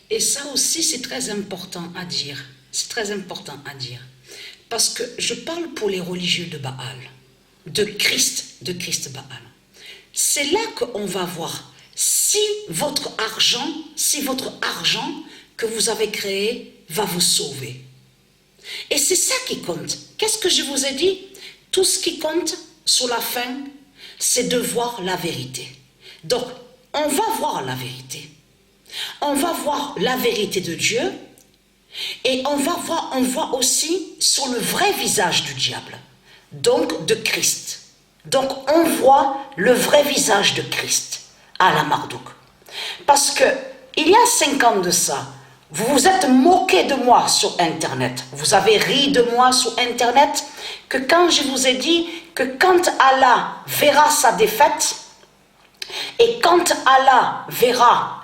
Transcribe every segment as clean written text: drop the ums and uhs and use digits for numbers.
Et ça aussi, c'est très important à dire. C'est très important à dire. Parce que je parle pour les religieux de Baal, de Christ Baal. C'est là qu'on va voir si votre argent que vous avez créé va vous sauver. Et c'est ça qui compte. Qu'est-ce que je vous ai dit? Tout ce qui compte sur la fin, c'est de voir la vérité. Donc, on va voir la vérité. On va voir la vérité de Dieu et on voit aussi sur le vrai visage du diable, donc de Christ. Donc, on voit le vrai visage de Christ à la Marduk. Parce que, il y a 5 ans de ça, vous vous êtes moqué de moi sur Internet. Vous avez ri de moi sur Internet que quand je vous ai dit que quand Allah verra sa défaite et quand Allah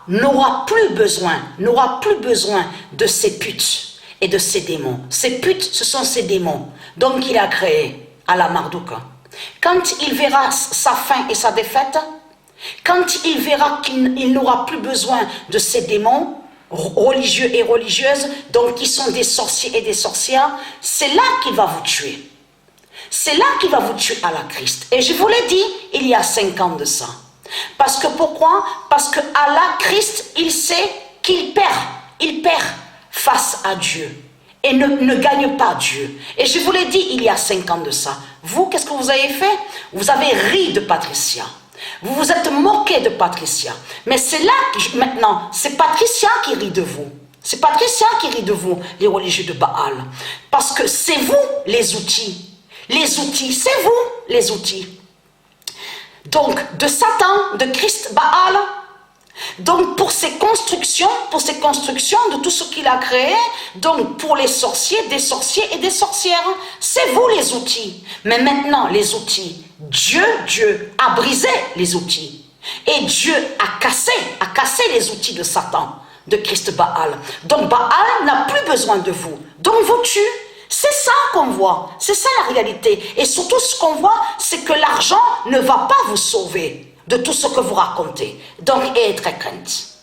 n'aura plus besoin de ces putes et de ces démons. Ces putes, ce sont ces démons. Donc il a créé Allah Marduk. Quand il verra sa fin et sa défaite, quand il verra qu'il n'aura plus besoin de ces démons, religieux et religieuses, donc qui sont des sorciers et des sorcières, c'est là qu'il va vous tuer. C'est là qu'il va vous tuer à la Christ. Et je vous l'ai dit, il y a 5 ans de ça. Parce que pourquoi? Parce que Allah, Christ, il sait qu'il perd face à Dieu. Et ne gagne pas Dieu. Et je vous l'ai dit, il y a 5 ans de ça. Vous, qu'est-ce que vous avez fait? Vous avez ri de Patricia. Vous vous êtes moqué de Patricia. Mais c'est là que maintenant, c'est Patricia qui rit de vous. C'est Patricia qui rit de vous, les religieux de Baal. Parce que c'est vous les outils. Les outils, c'est vous les outils. Donc, de Satan, de Christ Baal. Donc, pour ces constructions de tout ce qu'il a créé, donc pour les sorciers, des sorciers et des sorcières, c'est vous les outils. Mais maintenant, les outils, Dieu a brisé les outils. Et Dieu a cassé les outils de Satan, de Christ Baal. Donc, Baal n'a plus besoin de vous. Donc, vous tue. C'est ça qu'on voit, c'est ça la réalité. Et surtout ce qu'on voit, c'est que l'argent ne va pas vous sauver de tout ce que vous racontez. Donc, ayez très crainte.